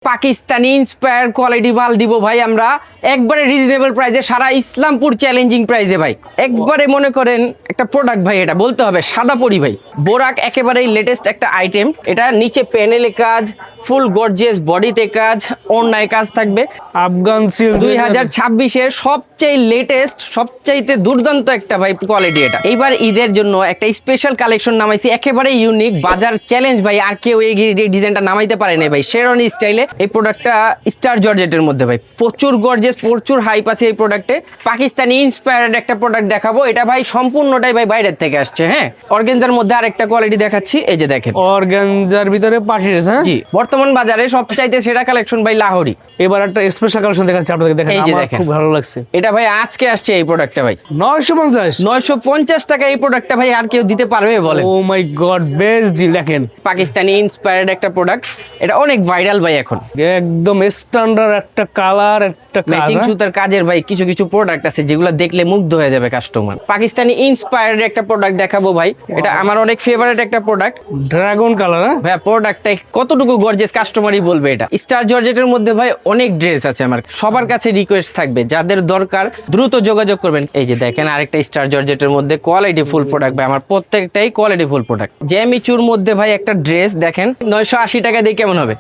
Pakistani inspire quality মাল দিব ভাই আমরা একবারে রিজনেবল প্রাইসে, সারা ইসলামপুর চ্যালেঞ্জিং প্রাইসে ভাই। একবারে মনে করেন একটা প্রোডাক্ট ভাই, এটা বলতে হবে সাদা পরি ভাই। বোরাক একেবারেই লেটেস্ট একটা আইটেম, এটা নিচে প্যানেলে কাজ, ফুল গর্জিয়াস বডিতে কাজ, ওড়নায় কাজ থাকবে। আফগান সিল্ক 2026-এর সবচেয়ে লেটেস্ট, সবচাইতে দুর্দান্ত একটা ভাই কোয়ালিটি এটা। এইবার ঈদের জন্য একটা স্পেশাল কালেকশন নামাইছি, একেবারে ইউনিক, বাজার চ্যালেঞ্জ ভাই। আর কেউ এই ডিজাইনটা নামাইতে পারে না ভাই, শেরওয়ানি স্টাইলে। এই প্রোডাক্টটা স্টার জর্জেটের মধ্যে ভাই, প্রচুর গর্জিয়াস, প্রচুর হাইপ আছে এই প্রোডাক্টে। পাকিস্তানি ইন্সপায়ার্ড একটা প্রোডাক্ট দেখাবো, এটা ভাই সম্পূর্ণটাই ভাই বাইরের থেকে আসছে। হ্যাঁ, অর্গানজার মধ্যে আরেকটা কোয়ালিটি দেখাচ্ছি, এই যে দেখেন অর্গানজার ভিতরে পার্টি ড্রেস। হ্যাঁ জি, বর্তমান বাজারে সবচাইতে সেরা কালেকশন ভাই লাহোরি। এবার একটা স্পেশাল কালেকশন দেখাচ্ছি আপনাদের, দেখেন এই যে আমার দেখেন, খুব ভালো লাগছে। এটা ভাই আজকে আসছে এই প্রোডাক্টটা ভাই 950 টাকা। এই প্রোডাক্টটা ভাই আর কেউ দিতে পারবে বলে? ও মাই গড, বেস্ট ডিল। দেখেন পাকিস্তানি ইন্সপায়ার্ড একটা প্রোডাক্ট, এটা অনেক ভাইরাল ভাই এখন। একদম স্ট্যান্ডার্ড একটা কালার, একটা ম্যাচিং সুতার কাজের ভাই কিছু কিছু প্রোডাক্ট আছে যেগুলো দেখলে মুগ্ধ হয়ে যাবে কাস্টমার। পাকিস্তানি ইন্সপায়ার্ড একটা প্রোডাক্ট দেখাবো ভাই, এটা আমার অনেক ফেভারিট একটা প্রোডাক্ট, ড্রাগন কালার। ভাই প্রোডাক্টটা কতটুকু গর্জিয়াস কাস্টমারই বলবে। এটা স্টার জর্জেটের মধ্যে ভাই অনেক ড্রেস আছে, আমার সবার কাছে রিকোয়েস্ট থাকবে যাদের দরকার দ্রুত যোগাযোগ করবেন। এই যে দেখেন আরেকটা স্টার জর্জেটের মধ্যে কোয়ালিটি ফুল প্রোডাক্ট ভাই, আমার প্রত্যেকটাই কোয়ালিটি ফুল প্রোডাক্ট। জ্যামিচুর মধ্যে ভাই একটা ড্রেস দেখেন 980 টাকা দিয়ে কেমন হবে?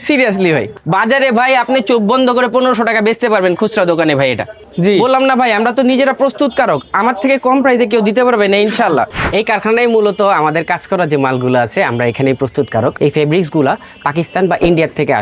সিরিয়াসলি ভাই, বাজারে ভাই আপনি চোখ বন্ধ করে 1500 টাকা বেচতে পারবেন খুচরা দোকানে ভাই। এটা জি বললাম না ভাই, আমরা তো নিজেরা প্রস্তুতকারক, আমার থেকে কম প্রাইসে কেউ দিতে পারবে না ইনশাল্লাহ। এই কারখানায় মূলত আমাদের কাজ করা যে মালগুলো আছে, আমরা এখানেই প্রস্তুতকারক। এই ফেব্রিক্সগুলা পাকিস্তান বা ইন্ডিয়ার থেকে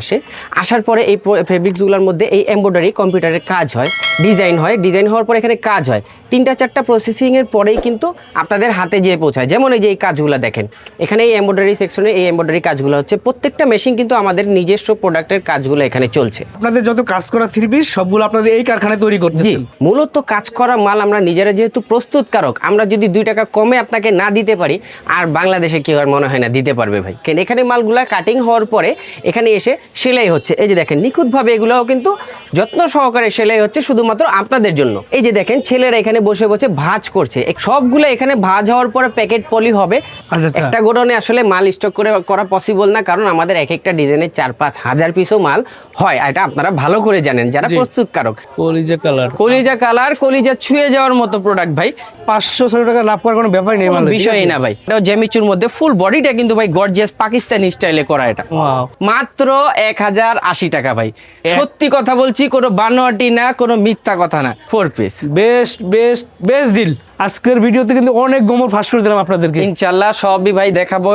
আসার পরে এই ফেব্রিক্সগুলোর মধ্যে এই এমব্রয়ডারি কম্পিউটারের কাজ হয়, ডিজাইন হয়, ডিজাইন হওয়ার পরে এখানে কাজ হয়, 3-4টা প্রসেসিংয়ের পরেই কিন্তু আপনাদের হাতে যেয়ে পৌঁছায়। যেমন এই যে এই কাজগুলো দেখেন এখানে, এই এমব্রয়ডারি সেকশনে এই এমব্রয়ডারি কাজগুলো হচ্ছে, প্রত্যেকটা মেশিন কিন্তু আমাদের নিজস্ব প্রোডাক্টের কাজগুলো এখানে চলছে। আপনাদের যত কাজ করা থ্রি পিস সবগুলো আপনাদের এই কারখানায় তৈরি করতে। জি, মূলত কাজ করা মাল আমরা নিজেরা যেহেতু প্রস্তুতকারক, আমরা যদি 2 টাকা কমে আপনাকে না দিতে পারি, আর বাংলাদেশে কেউ আর মনে হয় না দিতে পারবে ভাই। কেন এখানে মালগুলা কাটিং হওয়ার পরে এখানে এসে সেলাই হচ্ছে। এই যে দেখেন নিখুঁতভাবে এগুলোও কিন্তু যত্ন সহকারে সেলাই হচ্ছে শুধুমাত্র আপনাদের জন্য। এই যে দেখেন ছেলেরা এখানে বসে বসে ভাঁজ করছে, সবগুলো এখানে ভাঁজ হওয়ার পরে প্যাকেট পলি হবে। একটা গোডাউনে আসলে মাল স্টক করে করা পসিবল না, কারণ আমাদের এক একটা ডিজাইনের 4-5 হাজার পিসও মাল হয়, এটা আপনারা ভালো করে জানেন যারা প্রস্তুতকারক। কলিজা কালার, কলিজা ছুঁয়ে যাওয়ার মতো প্রোডাক্ট ভাই। 500 টাকা লাভ করার কোনো ব্যাপারই নেই, কোনো বিষয়ই না ভাই। এটা জ্যামিচুর মধ্যে ফুল বডিটা কিন্তু ভাই গর্জিয়াস পাকিস্তানি স্টাইলে করা, এটা মাত্র 1080 টাকা ভাই। সত্যি কথা বলছি, কোনো বানোয়াটি না, কোনো মিথ্যা কথা না। 4 পিস বেস্ট ডিল। আজকের ভিডিওতে কিন্তু অনেক গোমর ফাঁস করে দিলাম আপনাদেরকে, ইনশাআল্লাহ সবই ভাই দেখাবো।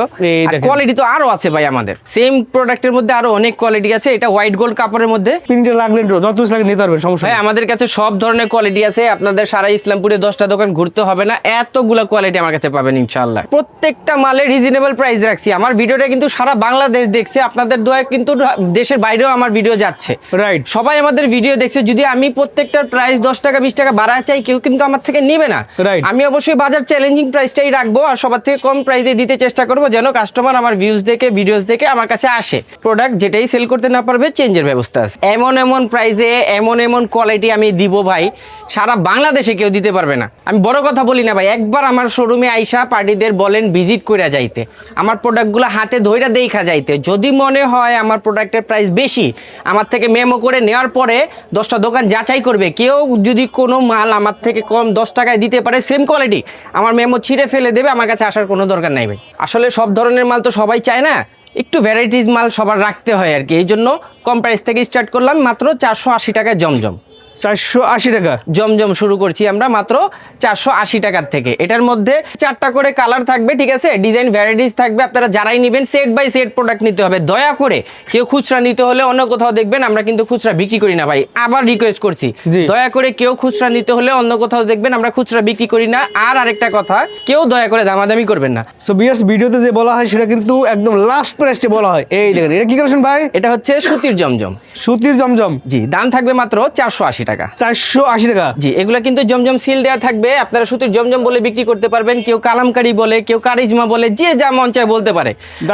কোয়ালিটি তো আরো আছে ভাই, আমাদের সেম প্রোডাক্টের মধ্যে আরো অনেক কোয়ালিটি আছে। এটা হোয়াইট গোল্ড কাপড়ের মধ্যে, প্রিন্টে লাগলে যত লাগে নিতে পারবেন, সমস্যা ভাই। আমাদের কাছে সব ধরনের কোয়ালিটি আছে, আপনাদের সারা ইসলামপুরে 10টা দোকান ঘুরতে হবে না, এতগুলো কোয়ালিটি আমার কাছে পাবেন ইনশাআল্লাহ। প্রত্যেকটা মালে রিজনেবল প্রাইস রাখছি। আমার ভিডিওটা কিন্তু সারা বাংলাদেশ দেখছে, আপনাদের দোয়া কিন্তু দেশের বাইরেও আমার ভিডিও যাচ্ছে, রাইট? সবাই আমাদের ভিডিও দেখছে। যদি আমি প্রত্যেকটার প্রাইস 10 টাকা 20 টাকা বাড়ায় চাই, কেউ কিন্তু আমার থেকে নিবে না, রাইট? আমি অবশ্যই বাজার চ্যালেঞ্জিং প্রাইসটাই রাখবো, আর সবার থেকে কম প্রাইসে দিতে চেষ্টা করবো, যেন কাস্টমার আমার ভিউজ দেখে, ভিডিওস দেখে আমার কাছে আসে। প্রোডাক্ট যেটাই সেল করতে না পারবে, চেঞ্জের ব্যবস্থা আছে। এমন প্রাইসে এমন কোয়ালিটি আমি দিব ভাই, সারা বাংলাদেশে কেউ দিতে পারবে না। আমি বড় কথা বলি না ভাই, একবার আমার শোরুমে আইসা পার্টিদের বলেন ভিজিট করে যাইতে, আমার প্রোডাক্টগুলো হাতে ধইরা দেখা যাইতে। যদি মনে হয় আমার প্রোডাক্টের প্রাইস বেশি, আমার থেকে মেমো করে নেওয়ার পরে 10টা দোকান যাচাই করবে। কেউ যদি কোনো মাল আমার থেকে কম 10 টাকায় দিতে পারে, সেম কোয়ালিটি, আমার মেমো ছিঁড়ে ফেলে দেবে, আমার কাছে আসার কোনো দরকার নাই ভাই। আসলে সব ধরনের মাল তো সবাই চায় না, একটু ভ্যারাইটিস মাল সবার রাখতে হয় আর কি। এই জন্য কম প্রাইস থেকে স্টার্ট করলাম, মাত্র 480 টাকায় জমজম। 480 টাকা জমজম শুরু করছি আমরা মাত্র 480 টাকার থেকে। এটার মধ্যে 4টা করে কালার থাকবে, ঠিক আছে? ডিজাইন ভ্যারাইটিস থাকবে। আপনারা যারাই নেবেন সেট বাই সেট প্রোডাক্ট নিতে হবে। দয়া করে কেউ খুচরা নিতে হলে অন্য কোথাও দেখবেন, আমরা কিন্তু খুচরা বিক্রি করি না ভাই, আবার রিকোয়েস্ট করছি, দয়া করে কেউ খুচরা নিতে হলে অন্য কোথাও দেখবেন, আমরা খুচরা বিক্রি করি না। আর আরেকটা কথা, কেউ দয়া করে দামাদামি করবেন না। সো ভিউয়ার্স, ভিডিওতে যে বলা হয় সেটা কিন্তু একদম লাস্ট প্রাইসে বলা হয়। এই দেখেন, এটা কি কালেকশন ভাই? এটা হচ্ছে সুতির জমজম। সুতির জমজম, জি, দাম থাকবে মাত্র 480 টাকা। 480 টাকা, জি। এগুলা কিন্তু জমজম সিল দেওয়া থাকবে, আপনারা সুতির জমজম বলে বিক্রি করতে পারবেন। কেউ কালামকারী বলে, কেউ কারিজমা বলে, যে যা মন চায় বলতে পারে।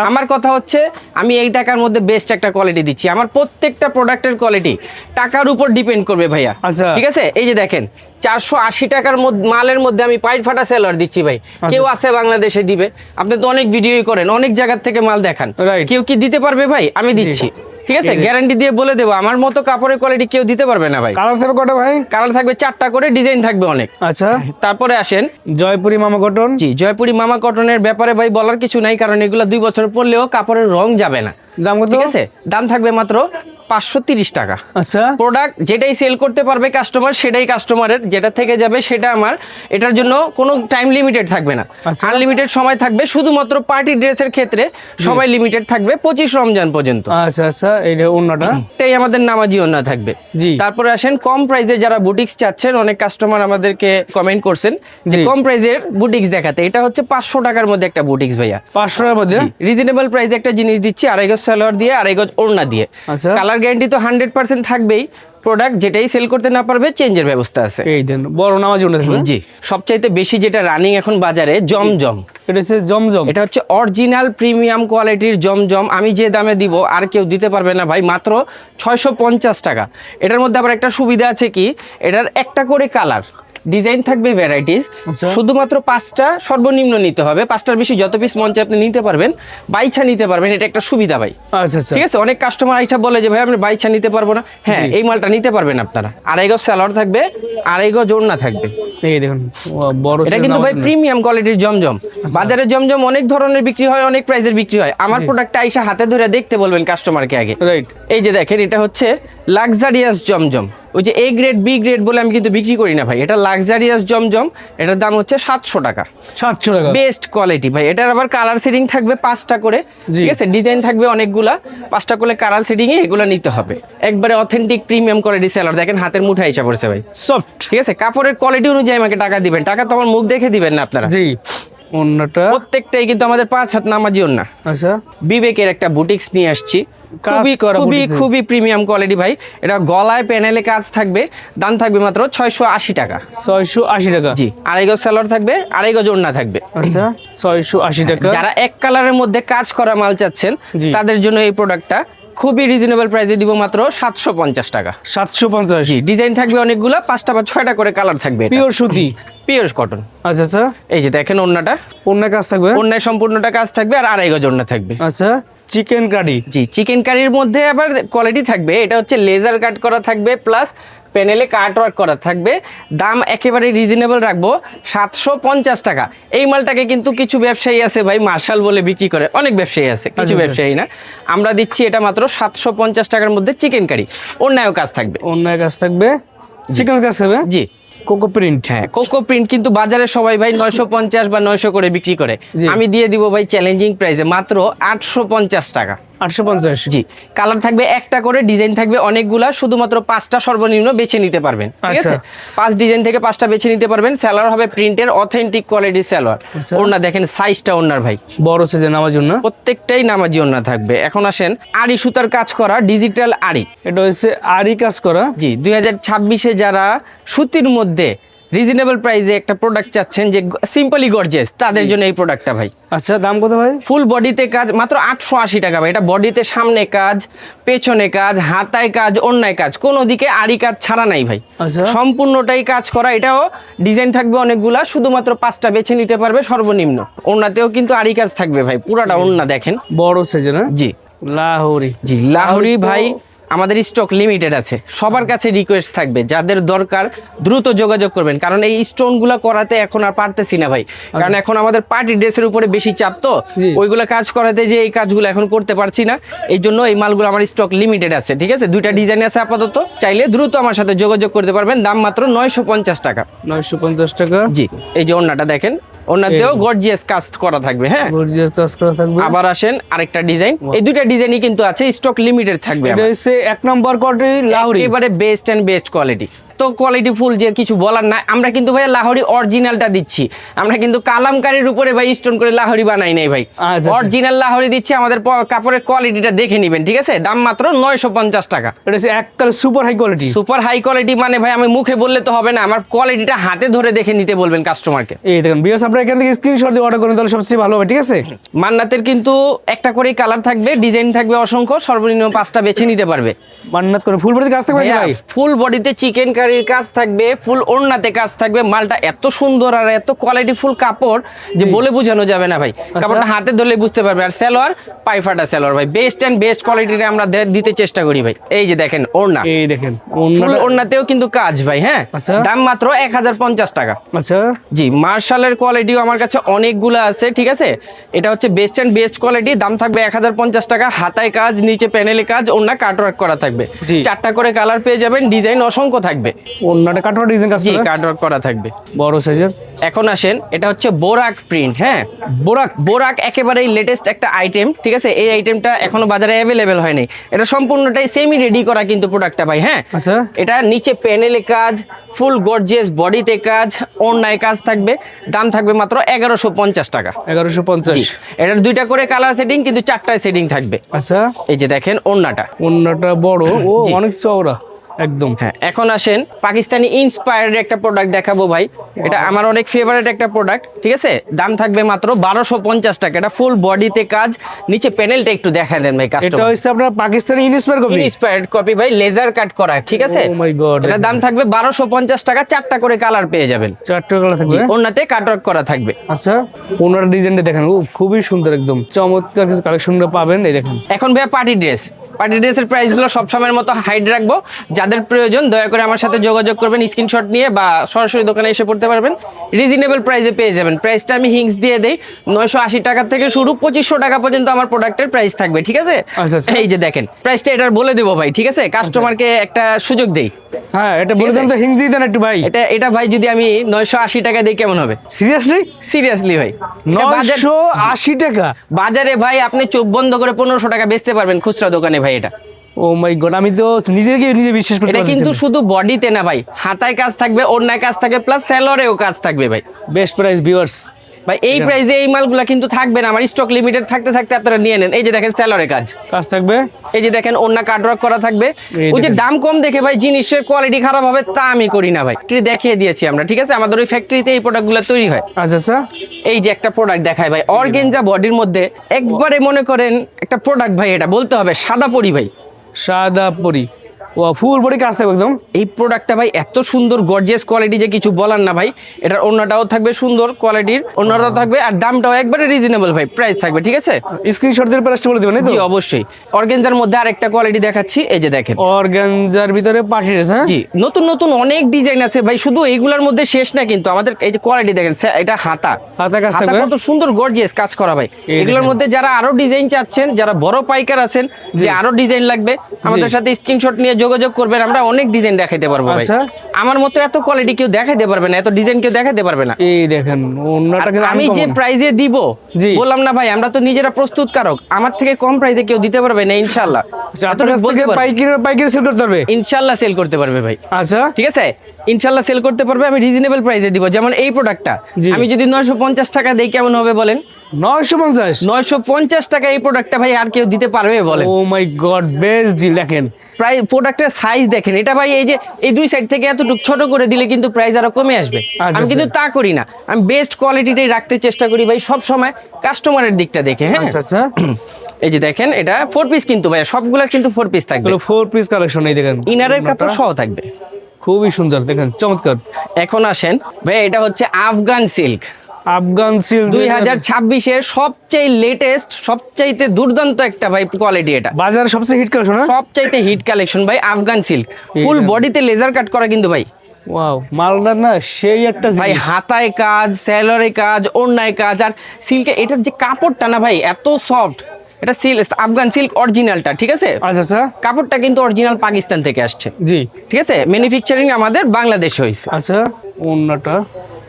আমার কথা হচ্ছে, আমি এই টাকার মধ্যে বেস্ট একটা কোয়ালিটি দিচ্ছি। আমার প্রত্যেকটা প্রোডাক্টের কোয়ালিটি টাকার উপর ডিপেন্ড করবে ভাইয়া, আচ্ছা, ঠিক আছে? এই যে দেখেন 480 টাকার মালের মধ্যে আমি পাইট ফাটা সেলার দিচ্ছি ভাই। কেউ আছে বাংলাদেশে দিবে? আপনি তো অনেক ভিডিওই করেন, অনেক জায়গার থেকে মাল দেখান, কেউ কি দিতে পারবে ভাই? আমি দিচ্ছি। ঠিক আছে, গ্যারান্টি দিয়ে বলে দেবো, আমার মতো কাপড়ের কোয়ালিটি কেউ দিতে পারবে না ভাই। কালার থাকবে কটা ভাই? কালার থাকবে 4টা করে, ডিজাইন থাকবে অনেক। আচ্ছা, তারপরে আসেন জয়পুরি মামা কটন। জি, জয়পুরি মামা কটনের ব্যাপারে ভাই বলার কিছু নাই, কারণ এগুলো 2 বছর পরলেও কাপড়ের রং যাবে না। দাম কত? ঠিক আছে, দাম থাকবে মাত্র 530 টাকা। আচ্ছা, প্রোডাক্ট যেটাই সেল করতে পারবে কাস্টমার সেটাই কাস্টমারের, যেটা থেকে যাবে সেটা আমার। এটার জন্য কোনো টাইম লিমিটেড থাকবে না, আচ্ছা। আনলিমিটেড সময় থাকবে। শুধুমাত্র পার্টি ড্রেসের ক্ষেত্রে সময় লিমিটেড থাকবে 25 রমজান পর্যন্ত। আচ্ছা আচ্ছা, এইটা অন্যটা। এটাই আমাদের নামাজি ওন্না থাকবে। জি। তারপরে আসেন কম প্রাইসে যারা বুটিক্স চাচ্ছেন, অনেক কাস্টমার আমাদেরকে কমেন্ট করছেন যে জি। কম প্রাইসের বুটিক্স দেখাতে। এটা হচ্ছে 500 টাকার মধ্যে একটা বুটিক্স ভাইয়া, 500 টাকার মধ্যে। রিজনেবল প্রাইসে একটা জিনিস দিচ্ছি, 2.5 গজ সালোয়ার দিয়ে 2.5 গজ ওড়না দিয়ে। আচ্ছা। কালার গ্যারান্টি তো 100% থাকবেই। প্রোডাক্ট যেটাই সেল করতে না পারবে চেঞ্জের ব্যবস্থা আছে। এই দেন বড় নামাজি ওন্না থাকবে। জি, সবচাইতে বেশি যেটা রানিং এখন বাজারে জমজম। এটা হচ্ছে জমজম। এটা হচ্ছে অরিজিনাল প্রিমিয়াম কোয়ালিটির জমজম। আমি যে দামে দিব আর কেউ দিতে পারবে না ভাই, মাত্র 650 টাকা। এটার মধ্যে আবার একটা সুবিধা আছে কি, এটার একটা করে কালার, ডিজাইন থাকবে ভ্যারাইটিস। আচ্ছা। শুধুমাত্র 5টা সর্বনিম্ন নিতে হবে, 5টার বেশি যত পিস মঞ্চে আপনি নিতে পারবেন, বাইছা নিতে পারবেন। এটা একটা সুবিধা ভাই। আচ্ছা আচ্ছা, ঠিক আছে, অনেক কাস্টমার আইসা বলে যে ভাই আমরা বাইছা নিতে পারবো না। হ্যাঁ, জি। এই মালটা নিতে পারবেন আপনারা। 2.5 গজ সালোয়ার থাকবে, 2.5 গজ ওড়না থাকবে। এই দেখুন বড় এটা সাইজের কিন্তু ভাই নামাজি ওন্না। প্রিমিয়াম কোয়ালিটির জমজম। বাজারে জমজম অনেক ধরনের বিক্রি হয়, অনেক প্রাইসের বিক্রি হয়। আমার প্রোডাক্টটা আইসা হাতে ধরে দেখতে বলবেন কাস্টমারকে আগে। রাইট। এই যে দেখেন, এটা হচ্ছে লাক্সারিয়াস জমজম। ওই যে A গ্রেড B গ্রেড বলে আমি কিন্তু বিক্রি করি না ভাই, এটা লাক্সারিয়াস জমজম। এটার দাম হচ্ছে 700 টাকা। 700 টাকা। বেস্ট কোয়ালিটি ভাই। এটার আবার কালার সেটিং থাকবে 5টা করে। জি। ঠিক আছে, ডিজাইন থাকবে অনেকগুলা, 5টা করে কালার সেটিং এ এগুলো নিতে হবে। একবারে অথেন্টিক প্রিমিয়াম কোয়ালিটি সেলার। দেখেন হাতের মুঠা হিসাব পড়ছে ভাই। সফট। ঠিক আছে, কাপড়ের কোয়ালিটি অনুযায়ী আমাকে টাকা দিবেন। টাকা তো আমার মুখ দেখে দিবেন না আপনারা। জি, অন্যটা। প্রত্যেকটাই কিন্তু আমাদের 5 হাত নামাজি ওন্না। আচ্ছা, বিবেকের একটা বুটিক্স নিয়ে আসছি, কাজ খুবই করা খুবই boutique-এ। খুবই প্রিমিয়াম কোয়ালিটি ভাই। এটা গলায় প্যানেলে কাজ থাকবে, দাম থাকবে মাত্র 680 টাকা। 680 টাকা। জি, 2.5 গজ সালোয়ার থাকবে, 2.5 গজ ওড়না থাকবে। আচ্ছা, 680 টাকা। যারা এক কালারের মধ্যে কাজ করা মাল চাচ্ছেন জি। তাদের জন্য এই প্রোডাক্টটা খুবই রিজনেবল প্রাইসে দিব, মাত্র 750 টাকা। 750। জি, ডিজাইন থাকবে অনেকগুলা, 5টা বা 6টা করে কালার থাকবে। পিওর সুতি। Pure cotton. আচ্ছা আচ্ছা, এই যে দেখেন ওড়নাটা, অন্য কাজ থাকবে। ওড়নায় সম্পূর্ণটা কাজ থাকবে আর 2.5 গজ ওড়না থাকবে। আচ্ছা, চিকেন কারি। জি, চিকেন কারির মধ্যে আবার কোয়ালিটি থাকবে। এটা হচ্ছে লেজার কাট করা থাকবে, প্লাস প্যানেলে কাট ওয়ার্ক করা থাকবে। দাম একেবারে রিজনেবল রাখবো, 750 টাকা। এই মালটাকে কিন্তু কিছু ব্যবসায়ী আছে ভাই মার্শাল বলে বিক্রি করে, অনেক ব্যবসায়ী আছে, কিছু আচ্ছা। ব্যবসায়ী না। আমরা দিচ্ছি এটা মাত্র 750 টাকার মধ্যে চিকেন কারি, অন্যায় কাজ থাকবে। অন্য কাজ থাকবে, চিকেন কাজ থাকবে। জি, কোকো প্রিন্ট। হ্যাঁ, কোকো প্রিন্ট কিন্তু বাজারে সবাই ভাই 950 বা 900 করে বিক্রি করে। জি। আমি দিয়ে দিব ভাই চ্যালেঞ্জিং প্রাইসে মাত্র 850 টাকা। 850। জি, কালার থাকবে একটা করে, ডিজাইন থাকবে অনেকগুলা, শুধুমাত্র 5টা সর্বনিম্ন বেছে নিতে পারবেন। ঠিক আচ্ছা। আছে, 5 ডিজাইন থেকে 5টা বেছে নিতে পারবেন। সালোয়ার হবে প্রিন্টের অথেন্টিক কোয়ালিটি সালোয়ার। আচ্ছা। ওড়না দেখেন সাইজটা ওড়নার ভাই, বড় সাইজের নামাজি ওন্না। প্রত্যেকটাই নামাজি ওড়না থাকবে। এখন আসেন আড়ি সুতার কাজ করা ডিজিটাল আড়ি। এটা হচ্ছে আরি কাজ করা। জি, 2026-এ যারা সুতির মধ্যে রিজনেবল প্রাইসে একটা প্রোডাক্ট চাচ্ছেন যে সিম্পলি গর্জিয়াস, তাদের জন্য এই প্রোডাক্টটা ভাই। আচ্ছা, দাম কত ভাই? ফুল বডিতে কাজ মাত্র 880 টাকা ভাই। এটা বডিতে সামনে কাজ, পেছনে কাজ, হাতায় কাজ, অন্যায় কাজ, কোনো দিকে আড়ি কাজ ছাড়া নাই ভাই। আচ্ছা। সম্পূর্ণটাই কাজ করা। এটাও ডিজাইন থাকবে অনেকগুলা, শুধুমাত্র 5টা বেছে নিতে পারবে সর্বনিম্ন। ওড়নাতেও কিন্তু আড়ি কাজ থাকবে ভাই, পুরাটা ওড়না দেখেন। বড় সাইজের না? জি লাহোরি। জি, লাহোরি ভাই আমাদের স্টক লিমিটেড আছে। সবার কাছে রিকোয়েস্ট থাকবে, যাদের দরকার দ্রুত যোগাযোগ করবেন, কারণ এই স্টোনগুলো করাতে এখন আর পারতেছি না ভাই। কারণ এখন আমাদের পার্টি ড্রেসের উপরে বেশি চাপ, তো জি। ওইগুলো কাজ করাতে যে এই কাজগুলো এখন করতে পারছি না। এই জন্য এই মালগুলো আমার স্টক লিমিটেড আছে। ঠিক আছে, 2টা ডিজাইন আছে আপাতত, চাইলে দ্রুত আমার সাথে যোগাযোগ করতে পারবেন। দাম মাত্র 950 টাকা। 950 টাকা। জি, এই যে ওড়নাটা দেখেন, ওড়নাতেও গর্জিয়াস কাজ করা থাকবে। হ্যাঁ, গর্জিয়াস কাজ করা থাকবে। আবার আসেন আরেকটা ডিজাইন। এই 2টা ডিজাইনই কিন্তু আছে, স্টক লিমিটেড থাকবে এটা আমার। হচ্ছে 1 নম্বর কোয়ালিটি লাহোরি। একেবারে বেস্ট এন্ড বেস্ট কোয়ালিটি। তো কোয়ালিটি ফুল যে কিছু বলার না। আমরা কিন্তু ভাই লাহোরি অরিজিনালটা দিচ্ছি। আমরা কিন্তু কালামকারীর উপরে ভাই স্টোন করে লাহোরি বানাই নাই ভাই, আচ্ছা। অরিজিনাল লাহোরি দিচ্ছি। আমাদের কাপড়ের কোয়ালিটিটা দেখে নেবেন। ঠিক আছে, দাম মাত্র 950 টাকা। এটা হচ্ছে এককাল super high quality. Super high quality মানে ভাই আমি মুখে বললে তো হবে না, আমার কোয়ালিটিটা হাতে ধরে দেখে নিতে বলবেন কাস্টমারকে। এই দেখেন ভিউয়ার্স, আপনারা এখান থেকে স্ক্রিনশট দিয়ে অর্ডার করেন, তাহলে সবচেয়ে ভালো হবে। ঠিক আছে, মান্নাতের কিন্তু একটা করেই কালার থাকবে, ডিজাইন থাকবে অসংখ্য, সর্বনিম্ন 5টা বেছে নিতে পারবে। মান্নাত করে ফুল বডি কাজ থাকবে নাকি ভাই? ফুল বডিতে চিকেন কারি মিনাকারির কাজ থাকবে, ফুল ওড়নাতে কাজ থাকবে। মালটা এত সুন্দর আর এত কোয়ালিটিফুল কাপড় যে বলে বোঝানো যাবে না ভাই। কাপড়টা হাতে ধরলে বুঝতে পারবে। আর সালোয়ার পাইফাটা সালোয়ার ভাই, বেস্ট এন্ড বেস্ট কোয়ালিটির আমরা দিতে চেষ্টা করি ভাই। এই যে দেখেন ওড়না, এই দেখেন ফুল ওড়নাতেও কিন্তু কাজ ভাই। হ্যাঁ, আচ্ছা। দাম মাত্র 1050 টাকা। আচ্ছা, জি, মার্শালের কোয়ালিটিও আমার কাছে অনেকগুলো আছে, ঠিক আছে। এটা হচ্ছে বেস্ট এন্ড বেস্ট কোয়ালিটি, দাম থাকবে 1050 টাকা। হাতায় কাজ, নিচে প্যানেলে কাজ, ওড়না কাটওয়ার্ক করা থাকবে। জি। 4টা করে কালার পেয়ে যাবেন, ডিজাইন অসংখ্য থাকবে। ওন্নাটা কাটওয়ার্ক ডিজাইন কাজ জি, করা, কাটওয়ার্ক করা থাকবে বড় সাইজের। এখন আসেন, এটা হচ্ছে বোরাক প্রিন্ট। হ্যাঁ, বোরাক একেবারেই লেটেস্ট একটা আইটেম, ঠিক আছে। এই আইটেমটা এখনো বাজারে অ্যাভেলেবেল হয়নি। এটা সম্পূর্ণটাই সেমি রেডি করা কিন্তু প্রোডাক্টটা ভাই। হ্যাঁ, আচ্ছা, এটা নিচে প্যানেলে কাজ, ফুল গর্জিয়াস বডিতে কাজ, ওড়নায় কাজ থাকবে। দাম থাকবে মাত্র 1150 টাকা। 1150। এটার 2টা করে কালার সেটিং, কিন্তু 4টায় সেটিং থাকবে। আচ্ছা, এই যে দেখেন ওড়নাটা। ওন্নাটা বড়, ও জি। অনেক চওড়া একদম। হ্যাঁ, এখন আসেন পাকিস্তানি ইন্সপায়ার্ড একটা প্রোডাক্ট দেখাবো ভাই। এটা আমার অনেক ফেভারিট একটা প্রোডাক্ট, ঠিক আছে। দাম থাকবে মাত্র 1250 টাকা। এটা ফুল বডিতে কাজ, নিচে প্যানেলটা একটু দেখা দেন ভাই এটা কাস্টমার। হচ্ছে আপনার Pakistani inspire copy. Inspired copy ভাই, লেজার কাট করা, ঠিক আছে। ও মাই গড, এটা দাম থাকবে 1250 টাকা। 4টা করে কালার পেয়ে যাবেন। 4টা কালার থাকবে। ওড়নাতে কাটওয়ার্ক করা থাকবে। আচ্ছা, ওনার ডিজাইনটা দেখেন, ও খুবই সুন্দর, একদম চমৎকার কিছু কালেকশনটা পাবেন। এই দেখেন, এখন ভাইয়া পার্টি ড্রেসের প্রাইসগুলো সবসময়ের মতো হাইড রাখবো। যাদের প্রয়োজন দয়া করে আমার সাথে যোগাযোগ করবেন, স্ক্রিনশট নিয়ে, বা সরাসরি দোকানে এসে পড়তে পারবেন। রিজনেবল প্রাইসে পেয়ে যাবেন। প্রাইসটা আমি হিংস দিয়ে দেই, 980 টাকা থেকে শুরু, 2500 টাকা পর্যন্ত আমার প্রোডাক্টের প্রাইস থাকবে, ঠিক আছে। আচ্ছা, আচ্ছা। এই যে দেখেন প্রাইসটা এটার বলে দেবো ভাই, ঠিক আছে। কাস্টমারকে একটা সুযোগ দেই। হ্যাঁ, এটা বলে দেন তো, হিংস দিয়ে দেন একটু ভাই। এটা ভাই যদি আমি 980 টাকা দিই কেমন হবে? সিরিয়াসলি সিরিয়াসলি ভাই, এটা বাজার- 980 টাকা? বাজারে ভাই আপনি চোখ বন্ধ করে 1500 টাকা বেচতে পারবেন খুচরা দোকানে ভাই। এটা ও মাই গড, আমি তো নিজে বিশ্বাস করতে এটা পারছি কিন্তু শুধু বডিতে না ভাই, হাতায় কাজ থাকবে, ওড়নায় কাজ থাকবে, প্লাস স্যালোয়ারেও কাজ থাকবে ভাই। Best price viewers. ভাই এই প্রাইসে এই মালগুলা কিন্তু থাকবে না, আমার স্টক লিমিটেড থাকতে থাকতে আপনারা নিয়ে নেন। এই যে দেখেন স্যালোয়ারে কাজ, কাজ থাকবে। এই যে দেখেন ওড়না কাটওয়ার্ক করা থাকবে। এই ওই যে দেখেন। দাম কম দেখে ভাই জিনিসের কোয়ালিটি খারাপ হবে তা আমি করি না ভাই। ফ্যাক্টরি দেখিয়ে দিয়েছি আমরা, ঠিক আছে। আমাদের ওই ফ্যাক্টরিতে এই প্রোডাক্টগুলো তৈরি হয়। আচ্ছা, আচ্ছা, এই যে একটা প্রোডাক্ট দেখায় ভাই, অর্গেনজা বডির মধ্যে একবারে মনে করেন একটা প্রোডাক্ট ভাই। এটা বলতে হবে সাদা পরি ভাই, সাদা পরি। ও ফুল বডি কাজ থাকবে একদম। এই প্রোডাক্টটা ভাই এত সুন্দর গর্জিয়াস কোয়ালিটি যে কিছু বলার না ভাই। এটার ওড়নাটাও থাকবে সুন্দর কোয়ালিটির, ওড়নাটাও থাকবে, আর দামটাও একবারে রিজনেবল ভাই, প্রাইস থাকবে, ঠিক আছে। স্ক্রিনশট দিয়ে প্রাইসটা বলে দিবেন, এই তো? জি অবশ্যই। অর্গানজার মধ্যে আরেকটা কোয়ালিটি দেখাচ্ছি, এই যে দেখেন। অর্গানজার ভিতরে পার্টি ড্রেস। হ্যাঁ, জি, নতুন নতুন অনেক ডিজাইন আছে ভাই, শুধু এইগুলোর মধ্যে শেষ না কিন্তু আমাদের। এই যে কোয়ালিটি দেখেন, এটা হাতা হাতা কাজ হাতা থাকবে। কত সুন্দর গর্জিয়াস কাজ করা ভাই। এই এগুলোর দেখেন। মধ্যে যারা আরো ডিজাইন চাচ্ছেন, যারা বড় পাইকার আছেন, যে আরো ডিজাইন লাগবে, আমাদের সাথে স্ক্রিনশট নিয়ে যোগাযোগ করবেন। আমরা অনেক ডিজাইন দেখাইতে পারবো ভাই। আচ্ছা। আমার মতো এত কোয়ালিটি কেউ দেখাইতে পারবে না, এত ডিজাইন কেউ দেখাইতে পারবে না। এই দেখেন ওন্নাটা কিন্তু আমি যে uncommon। প্রাইজে দিব, জি। বললাম না ভাই, আমরা তো নিজেরা প্রস্তুতকারক। আমার থেকে কম প্রাইজে কেউ দিতে পারবে না ইনশাআল্লাহ। আচ্ছা, আপনার কাছ থেকে পাইকারি সেল করতে পারবে? ইনশাআল্লাহ সেল করতে পারবে ভাই। আচ্ছা, ঠিক আছে, ইনশাআল্লাহ সেল করতে পারবে। আমি রিজনেবল প্রাইসে দিব। যেমন এই প্রোডাক্টটা জি। আমি যদি 950 টাকা দেই কেমন হবে বলেন? 950। 950 টাকা এই প্রোডাক্টটা ভাই আর কেউ দিতে পারবে বলেন? ও মাই গড, বেস্ট ডিল। দেখেন প্রায় প্রোডাক্টের সাইজ দেখেন। এটা ভাই এই যে এই দুই সাইড থেকে এতটুকু ছোট করে দিলে কিন্তু প্রাইস আরো কমে আসবে। আচ্ছা, আমি কিন্তু আচ্ছা। তা করি না, আমি বেস্ট কোয়ালিটিটাই রাখতে চেষ্টা করি ভাই সব সময়, কাস্টমারের দিকটা দেখে। হ্যাঁ, আচ্ছা, আচ্ছা, এই যে দেখেন এটা 4 পিস কিন্তু ভাই, সবগুলা কিন্তু 4 পিস থাকবে। এগুলো 4 পিস কালেকশন। এই দেখেন ইনারের কাপড় সহ থাকবে, খুবই সুন্দর, দেখেন চমৎকার। এখন আসেন ভাই, এটা হচ্ছে আফগান সিল্ক। আফগান সিল্ক 2026-এর সবচেয়ে লেটেস্ট, সবচাইতে দুর্দান্ত একটা ভাই কোয়ালিটি। এটা বাজারে সবচেয়ে হিট কালেকশন। সবচাইতে হিট কালেকশন ভাই, আফগান সিল্ক। ফুল বডিতে লেজার কাট করা কিন্তু ভাই। ওয়াও, মালটা না সেই একটা ভাই জিনিস। হাতায় কাজ, স্যালোরে কাজ, ওড়নায় কাজ, আর সিল্কে এটার যে কাপড়টা না ভাই এত সফট। এটা আফগান সিল্ক অরিজিনালটা, ঠিক আছে। আচ্ছা, আচ্ছা, কাপড়টা কিন্তু অরিজিনাল পাকিস্তান থেকে আসছে, জি, ঠিক আছে। ম্যানুফ্যাকচারিং আমাদের বাংলাদেশে হয়েছে। আচ্ছা। ওন্নাটা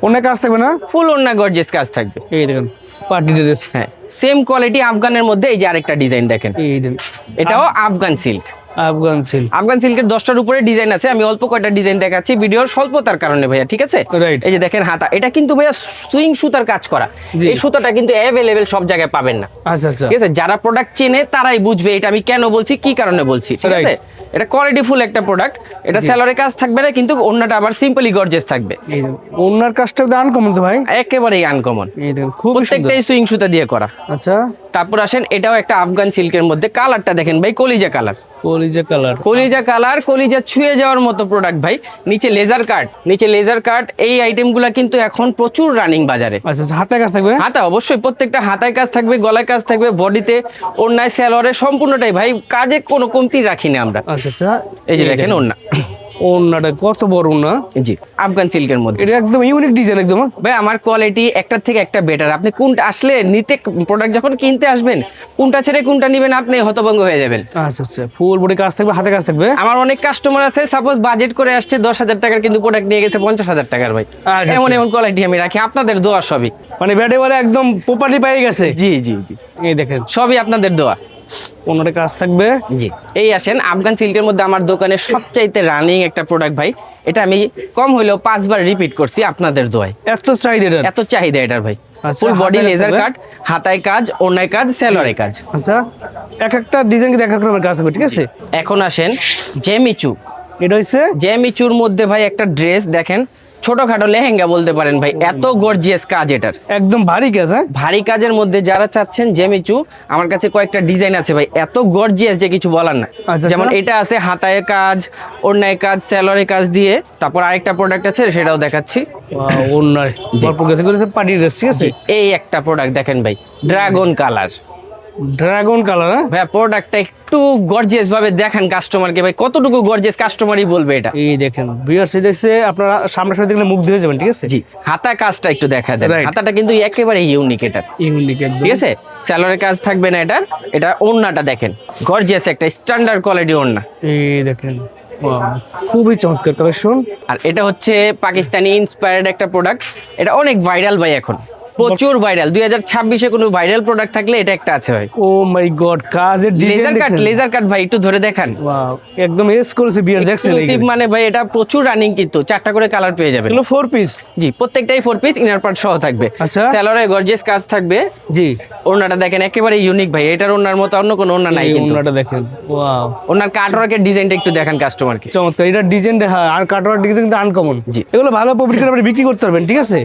অনেক কাজ থাকবে না? ফুল ওড়না গর্জিয়াস কাজ থাকবে। এই দেখেন পার্টি ড্রেস। হ্যাঁ, সেম কোয়ালিটি আফগানের মধ্যে। এই যে আরেকটা ডিজাইন দেখেন, এই দেখেন এটাও আফগান সিল্ক। আফগান সিল্ক। আফগান সিল্কের 10টার উপরে ডিজাইন আছে। আমি অল্প কয়টা ডিজাইন দেখাচ্ছি ভিডিওর স্বল্পতার কারণে ভাইয়া, ঠিক আছে। Right. এই যে দেখেন হাতা, এটা কিন্তু ভাইয়া সুইং সুতার কাজ করা। জি। এই সুতাটা কিন্তু অ্যাভেলেবেল সব জায়গায় পাবেন না, আচ্ছা, আচ্ছা, ঠিক আছে। যারা প্রোডাক্ট চেনে তারাই বুঝবে এটা আমি কেন বলছি, কি কারণে বলছি, ঠিক Right. আছে। এটা কোয়ালিটি ফুল একটা প্রোডাক্ট। এটা স্যালোরে কাজ থাকবে না, কিন্তু অন্যটা আবার সিম্পলি গর্জিয়াস থাকবে। এই দেখেন ওন্নার কাজটা আনকমন তো ভাই। একেবারেই আনকমন, এই দেখেন খুব সুন্দর। প্রত্যেকটাই সুইং সুতা দিয়ে করা। আচ্ছা, তারপর আসেন, এটাও একটা আফগান সিল্কের মধ্যে। কালারটা দেখেন ভাই, কলিজা কালার। কলিজা কালার, কলিজা ছুঁয়ে যাওয়ার মতো প্রোডাক্ট ভাই। নিচে লেজার কাট, এই আইটেমগুলো কিন্তু এখন প্রচুর রানিং বাজারে। আচ্ছা আচ্ছা, হাতে কাজ থাকবে? হাতা অবশ্যই, প্রত্যেকটা হাতায় কাজ থাকবে, গলায় কাজ থাকবে, বডিতে, ওড়নায়, সালোয়ারে, সম্পূর্ণটাই ভাই কাজে কোনো কমতি রাখি না আমরা। আচ্ছা আচ্ছা, এই যে দেখেন ওড়না, ওড়নাটা কত বড় না, জি আফগান সিল্কের মধ্যে। এটা একদম ইউনিক ডিজাইন একদম। ভাই আমার কোয়ালিটি একটার থেকে একটা বেটার। আপনি কোনটা আসলে নিতে, প্রোডাক্ট যখন কিনতে আসবেন, কোনটা ছেড়ে কোনটা নেবেন আপনি হতভম্ব হয়ে যাবেন। আচ্ছা আচ্ছা, ফুল বডি কাজ থাকবে, হাতে কাজ থাকবে। আমার অনেক কাস্টমার আছে, সাপোজ বাজেট করে আসছে 10,000 টাকার, কিন্তু প্রোডাক্ট নিয়ে গেছে 50,000 টাকার ভাই। আচ্ছা, এমন এমন কোয়ালিটি আমি রাখি, আপনাদের দোয়া সবই। মানে ব্যাটে বলে একদম প্রপার্টি পেয়ে গেছে। জি জি জি, এই দেখেন সবই আপনাদের দোয়া। ওনার কাজ থাকবে। জি, এই আসেন আফগান সিল্কের মধ্যে আমার দোকানে সবচাইতে রানিং একটা প্রোডাক্ট ভাই। এটা আমি কম হইলেও 5 বার রিপিট করছি আপনাদের দোয়ায়। এত চাহিদা এটার? এত চাহিদা এটার ভাই। আচ্ছা, ফুল বডি হাতায় লেজার থাকবে? কাট, হাতায় কাজ, ওড়নায় কাজ, সালোয়ারে কাজ। আচ্ছা, এক একটা ডিজাইন কিন্তু এক এক রকমের কাজ থাকবে, ঠিক আছে? এখন আসেন জেমিচু। এটা হচ্ছে জেমিচুর মধ্যে ভাই একটা ড্রেস দেখেন, ছোটখাটো লেহেঙ্গা বলতে পারেন ভাই, এত গর্জিয়াস কাজ এটার। একদম ভারী কাজ। হ্যাঁ, ভারী কাজের মধ্যে যারা চাচ্ছেন জেমিচু, আমার কাছে কয়েকটা ডিজাইন আছে ভাই, এত গর্জিয়াস যে কিছু বলার না। আচ্ছা, যেমন আচ্ছা। এটা আছে হাতায় কাজ, ওড়নায় কাজ, সালোয়ারে কাজ দিয়ে। তারপর আরেকটা প্রোডাক্ট আছে, সেটাও দেখাচ্ছি। ওনার গল্প কাছে করেছে পার্টি ড্রেস, ঠিক আছে? এই একটা প্রোডাক্ট দেখেন ভাই, ড্রাগন কালার। Dragon colour. হ্যাঁ, ভাই প্রোডাক্টটা একটু গর্জিয়াস ভাবে দেখান কাস্টমারকে, ভাই কতটুকু গর্জিয়াস কাস্টমারই বলবে এটা। এই দেখেন ভিউয়ার্স, দেখছে আপনারা সামনে দেখলে মুগ্ধ হয়ে যাবেন, ঠিক আছে? জি, হাতা কাজটা একটু দেখা দেন। Right. হাতাটা কিন্তু একেবারে ইউনিক এটা, ইউনিক একদম, ঠিক আছে? সালোয়ারের কাজ থাকবে না এটার। এটা ওড়নাটা দেখেন, গর্জিয়াস একটা স্ট্যান্ডার্ড কোয়ালিটি ওড়না। এই দেখেন, ওয়াও, খুবই চমৎকার কালেকশন। আর এটা হচ্ছে পাকিস্তানি ইন্সপায়ার্ড একটা প্রোডাক্ট। এটা অনেক ভাইরাল ভাই, এখন প্রচুর ভাইরাল। 2026-এ কোনো ভাইরাল প্রোডাক্ট থাকলে এটা একটা আছে ভাই। ও মাই গড, কাজের ডিজাইন দেখেন। লেজার কাট ভাই, একটু ধরে দেখান। ওয়াও, একদম এক্সক্লুসিভ বিয়ার দেখছেন? Exclusive মানে ভাই এটা প্রচুর রানিং, কিন্তু 4টা করে কালার পেয়ে যাবেন। এগুলো 4 পিস? জি, প্রত্যেকটাই 4 পিস, ইনার পার্ট সহ থাকবে। আচ্ছা। সালোয়ারে গর্জিয়াস কাজ থাকবে। জি, ওড়নাটা দেখেন একেবারে ইউনিক ভাই, এটার ওড়নার মতো অন্য কোনো ওড়না নাই এই কিন্তু। ওনাটা দেখেন, ওয়াও, ওড়নার কাটওয়ার্কের ডিজাইনটা একটু দেখান কাস্টমারকে। চমৎকার। এটা ডিজাইন দেখা আর কাটওয়ার্ক ডিজাইন কিন্তু আনকমন। জি। এগুলো ভালো প্রফিট করে আপনি বিক্রি করতে পারবেন, ঠিক আছে?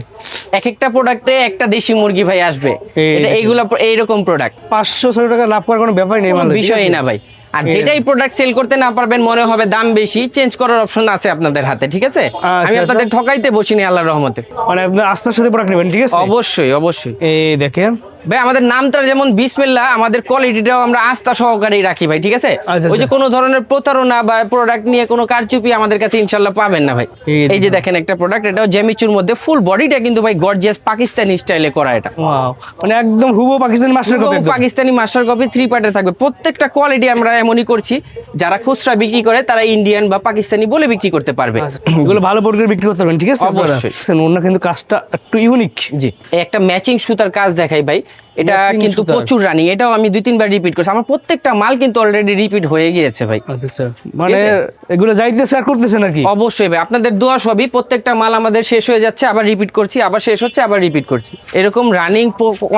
এক একটা প্রোডাক্টে একটা দেশি মুরগি ভাই আসবে। এই এটা দেখেন। এইগুলা এইরকম প্রোডাক্ট 500-600 টাকা লাভ করার কোনো ব্যাপারই নেই, কোনো মানে বিষয়ই না ভাই। আর এই যেটাই প্রোডাক্ট সেল করতে না পারবেন, মনে হবে দাম বেশি, চেঞ্জ করার অপশন আছে আপনাদের হাতে, ঠিক আছে? আমি আচ্ছা। আপনাদের ঠকাইতে বসিনি আল্লাহর রহমতে। মানে আপনার আস্থার সাথে প্রোডাক্ট নেবেন, ঠিক আছে? অবশ্যই অবশ্যই এই দেখেন, ভাই আমাদের নামটা যেমন বিসমিল্লাহ, আমাদের কোয়ালিটিটাও আমরা আস্থা সহকারেই রাখি ভাই, ঠিক আছে? আচ্ছা, ওই যে কোনো ধরনের প্রতারণা বা প্রোডাক্ট নিয়ে কোনো কারচুপি আমাদের কাছে ইনশাল্লাহ পাবেন না ভাই। এই যে দেখেন একটা প্রোডাক্ট, এটাও জেমিচুর মধ্যে, ফুল বডিটা কিন্তু ভাই গর্জিয়াস পাকিস্তানি স্টাইলে করা। এটা ওয়াও, মানে একদম হুবহু Pakistani master copy. Pakistani master copy 3 পার্টে থাকবে। প্রত্যেকটা কোয়ালিটি আমরা এমনই করছি, যারা খুচরা বিক্রি করে তারা ইন্ডিয়ান বা পাকিস্তানি বলে বিক্রি করতে পারবে। এগুলো ভালো প্রোডাক্ট করে বিক্রি করতে পারবেন, ঠিক আছে? অবশ্যই। ওনার কিন্তু কাজটা একটু ইউনিক। জি, এই একটা ম্যাচিং সুতার কাজ দেখাই ভাই, এটা Matching কিন্তু সুতার। প্রচুর রানিং। এটাও আমি 2-3 বার রিপিট করছি, আমার প্রত্যেকটা মাল কিন্তু অলরেডি রিপিট হয়ে গিয়েছে ভাই। আচ্ছা আচ্ছা, মানে আছে? এগুলো যাইতেছে আর করতেছে নাকি? অবশ্যই ভাই, আপনাদের দোয়া সবই। প্রত্যেকটা মাল আমাদের শেষ হয়ে যাচ্ছে, আবার রিপিট করছি, আবার শেষ হচ্ছে, আবার রিপিট করছি। এরকম রানিং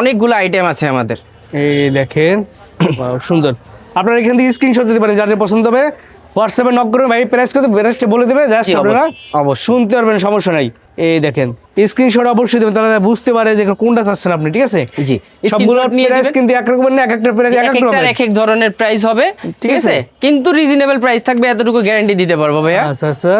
অনেকগুলো আইটেম আছে আমাদের। এই দেখেন, wow, সুন্দর। আপনারা এখান থেকে স্ক্রিনশট দিতে পারেন, যার যা পছন্দ হবে হোয়াটসঅ্যাপে নক করবেন, ভাই প্রাইস কত, প্রাইসটা বলে দেবে, জাস্ট জি, আপনারা অবশ্যই। শুনতে পারবেন, সমস্যা নাই। এই দেখেন, স্ক্রিনশট অবশ্যই দেবেন, তাহলে বুঝতে পারে যে কোনটা চাচ্ছেন আপনি, ঠিক আছে? জি, সবগুলো screenshot নিয়ে প্রাইস দিবেন। কিন্তু এক রকমের না, এক একটা প্রাইস এক এক একটার রকমের। এক এক ধরনের প্রাইস হবে, ঠিক আছে? কিন্তু রিজনেবল প্রাইস থাকবে, এতটুকু গ্যারান্টি দিতে পারবো ভাইয়া। আচ্ছা আচ্ছা,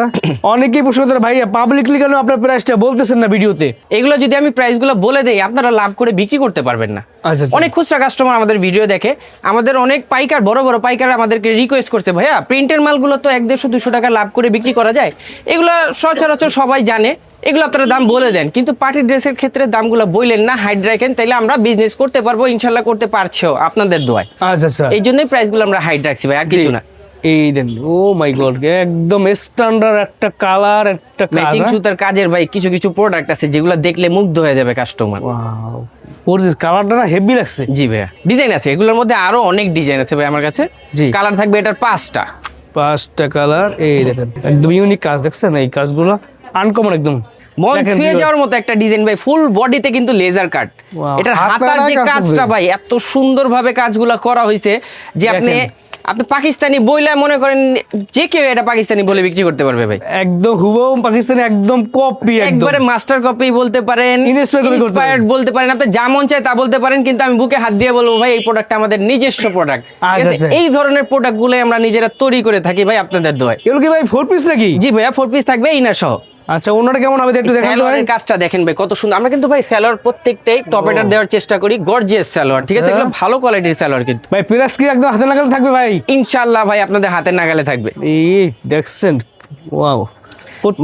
অনেকেই প্রশ্ন করে ভাইয়া পাবলিকলি কেন আপনার প্রাইসটা বলতেছেন না ভিডিওতে? এগুলো যদি আমি প্রাইসগুলো বলে দেই, আপনারা লাভ করে বিক্রি করতে পারবেন না। আচ্ছা আচ্ছা, অনেক খুচরা কাস্টমার আমাদের ভিডিও দেখে, আমাদের অনেক পাইকার, বড় বড় পাইকার আমাদেরকে রিকোয়েস্ট করতে, ভাইয়া প্রিন্টের মালগুলো তো 100-150 টাকা লাভ করে বিক্রি করা যায়, এগুলো সচরাচর সবাই জানে, এগুলো আপনারা দাম বলে দেন, কিন্তু পার্টি ড্রেসের ক্ষেত্রে দামগুলো বললেন না, হাইড রাখেন, তাইলে আমরা বিজনেস করতে পারবো, ইনশাল্লাহ করতে পারছেও আপনাদের দোয়ায়। আচ্ছা আচ্ছা, এই জন্যই প্রাইসগুলো আমরা হাইড রাখছি ভাই, আর কিছু না। এই দেন, ও মাই গড, একদম স্ট্যান্ডার্ড একটা কালার, একটা ম্যাচিং সুতার কাজের ভাই কিছু কিছু প্রোডাক্ট আছে যেগুলো দেখলে মুগ্ধ হয়ে যাবে কাস্টমার। ওয়াও, গর্জিয়াস, কালারটা না হেভি লাগছে। জি ভাইয়া, ডিজাইন আছে এগুলোর মধ্যে, আরো অনেক ডিজাইন আছে ভাই আমার কাছে। জি। কালার থাকবে এটার 5টা। 5টা কালার, এই দেখেন একদম ইউনিক কাজ, দেখছেন? এই কাজগুলো আনকমন একদম, মন দেখেন ছুঁয়ে viewers। যাওয়ার মতো একটা ডিজাইন ভাই, ফুল বডিতে কিন্তু লেজার কাট। Wow, এটার হাতার হাতার যে কাজ কাজটা থাকবে। ভাই এত সুন্দরভাবে কাজগুলো করা হয়েছে যে আপনি দেখেন। আপনি পাকিস্তানি বইলা মনে করেন যে কেউ এটা পাকিস্তানি বলে বিক্রি করতে পারবে ভাই। একদম হুবহু পাকিস্তানি, একদম কপি, একদম একবারে মাস্টার কপি বলতে পারেন, Inspired copy করতে পারেন। Inspired বলতে পারেন, আপনি যা মন চায় তা বলতে পারেন, কিন্তু আমি বুকে হাত দিয়ে বলবো ভাই এই প্রোডাক্টটা আমাদের নিজস্ব প্রোডাক্ট। আচ্ছা, আচ্ছা। এই ধরনের প্রোডাক্টগুলো আমরা নিজেরা তৈরি করে থাকি ভাই আপনাদের দোয়ায়। এগুলো কি ভাই 4 পিস নাকি? জি ভাইয়া 4 পিস থাকবে ইনার সহ। আচ্ছা, ওনাটা কেমন হবে একটু দেখান তো ভাই। সালোয়ারের কাজটা দেখেন ভাই কত সুন্দর। আমরা কিন্তু ভাই সালোয়ার প্রত্যেকটাই টপেটার দেওয়ার চেষ্টা করি, গর্জিয়াস সালোয়ার, ঠিক আছে? আচ্ছা। এগুলো ভালো কোয়ালিটির সালোয়ার কিন্তু ভাই প্রেস কি একদম হাতে লাগালে থাকবে ভাই? ইনশাআল্লাহ ভাই আপনাদের হাতের নাগালে থাকবে। এই দেখছেন, ওয়াও,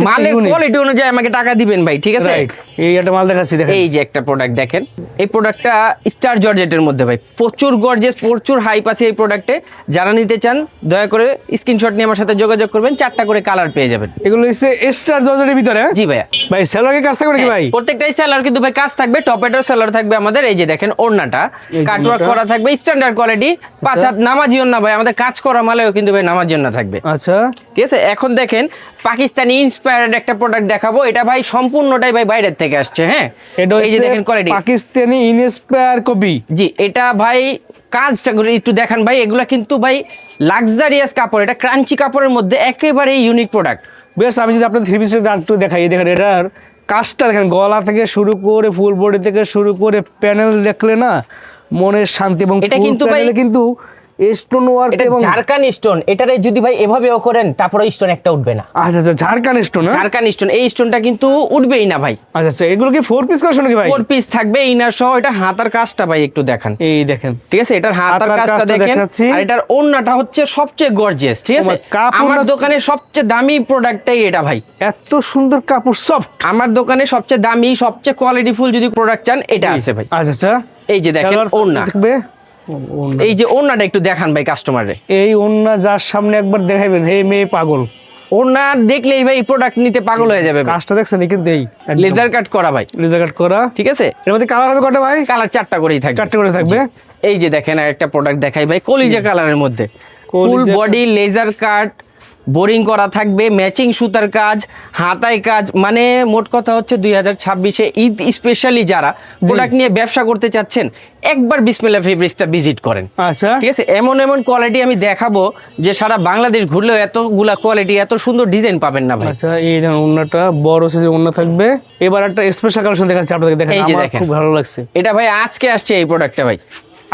মালের কোয়ালিটি অনুযায়ী আমাকে টাকা দিবেন ভাই, ঠিক আছে? রাইট। এই একটা মাল দেখাচ্ছি, দেখেন। এই যে একটা প্রোডাক্ট দেখেন, এই প্রোডাক্টটা স্টার জর্জেটের মধ্যে ভাই প্রচুর গর্জিয়াস, প্রচুর হাইপ আছে এই প্রোডাক্টে। যারা নিতে চান দয়া করে স্ক্রিনশট নিয়ে আমার সাথে যোগাযোগ করবেন, 4টা করে কালার পেয়ে যাবেন। এগুলো হচ্ছে স্টার জর্জেটের ভিতরে, হ্যাঁ? জি ভাইয়া। ভাই সেলরের কাজ থাকবে নাকি ভাই? প্রত্যেকটাই সেলার কিন্তু ভাই কাজ থাকবে, টপেটার সেলার থাকবে আমাদের। এই যে দেখেন ওড়নাটা এই কাটওয়ার্ক ওড়নাটা। করা থাকবে, স্ট্যান্ডার্ড কোয়ালিটি, 5 হাত নামাজি ওড়না ভাই, আমাদের কাজ করা মালেও কিন্তু ভাই নামাজি ওড়না থাকবে। আচ্ছা, ঠিক আছে? এখন দেখেন পাকিস্তানি ইন্সপায়ার্ড একটা প্রোডাক্ট দেখাবো। এটা ভাই সম্পূর্ণটাই ভাই বাইরের থেকে আসছে, হ্যাঁ? এটা এই যে হচ্ছে দেখেন কোয়ালিটি, পাকিস্তানি ইনস্পায়ার কপি। জি এটা ভাই কাজটা করে একটু দেখান ভাই। এগুলা কিন্তু ভাই লাক্সারিয়াস কাপড়, এটা ক্রাঞ্চি কাপড়ের মধ্যে একেবারে ইউনিক প্রোডাক্ট। বেশ, আমি যদি আপনার 3 পিসের একটু দেখাই, দেখেন এটার কাজটা দেখেন, গলা থেকে শুরু করে ফুল বডি থেকে শুরু করে প্যানেল দেখলে না মনের শান্তি। এবং এটা কিন্তু ভাই- প্যানেলে কিন্তু স্টোন ওয়ার্ক এটা এবং ঝাড়খান স্টোন, এটারে যদি ভাই এভাবেও করেন তারপরে স্টোন একটা উঠবে না। আচ্ছা আচ্ছা, ঝাড়খান স্টোন, হ্যাঁ? ঝাড়খান স্টোন, এই স্টোনটা কিন্তু উঠবেই না ভাই। আচ্ছা আচ্ছা, এগুলো কি 4 পিস কালেকশন নাকি ভাই? 4 পিস থাকবে ইনার সহ। এটা হাতার কাজটা ভাই একটু দেখান, এই দেখেন, ঠিক আছে? এটার হাতার হাতার কাজটা কাজটা দেখেন, দেখাচ্ছি। আর এটার ওড়নাটা হচ্ছে সবচেয়ে গর্জিয়াস, ঠিক আছে? আমার কাপড়টা- আমার দোকানে সবচেয়ে দামি প্রোডাক্টটাই এটা ভাই। এত সুন্দর কাপড়, সফট। আমার দোকানে সবচেয়ে দামি, সবচেয়ে কোয়ালিটিফুল যদি প্রোডাক্ট চান এটা আছে ভাই। আচ্ছা আচ্ছা, এই যে দেখেন সালোয়ার ওড়না, দেখবে, ওড়না। এই যে ওড়নাটা একটু দেখান ভাই কাস্টমারে। এই ওড়না যার সামনে একবার দেখাইবেন, হে মেয়ে পাগল, ওড়না দেখলেই ভাই প্রোডাক্ট নিতে পাগল হয়ে যাবে। কাজটা দেখছেন কিন্তু এই লেজার কাট করা ভাই, লেজার কাট করা। ঠিক আছে? এর মধ্যে কালার হবে কটা ভাই? কালার 4টা করেই থাকবে। 4টে করে থাকবে। এই যে দেখেন আর একটা প্রোডাক্ট দেখাই ভাই, কলিজা কালারের মধ্যে ফুল কলিজা- বডি লেজার কাট, বোরিং করা থাকবে, ম্যাচিং সুতার কাজ, হাতায় কাজ। মানে মোট কথা হচ্ছে 2026-এ ঈদ স্পেশালি যারা প্রোডাক্ট নিয়ে ব্যবসা করতে চাচ্ছেন একবার বিসমিল্লাহ ফেব্রিক্সটা ভিজিট করেন। আচ্ছা, ঠিক আছে? এমন এমন কোয়ালিটি আমি দেখাবো যে সারা বাংলাদেশ ঘুরলেও এতগুলা কোয়ালিটি, এত সুন্দর ডিজাইন পাবেন না ভাই। আচ্ছা, এই দেখেন ওড়নাটা বড় সাইজের ওড়না থাকবে। এবার একটা স্পেশাল কালেকশন দেখাচ্ছি আপনাদের, দেখেন এই যে আমার দেখেন। খুব ভালো লাগছে। এটা ভাই আজকে আসছে এই প্রোডাক্টটা ভাই,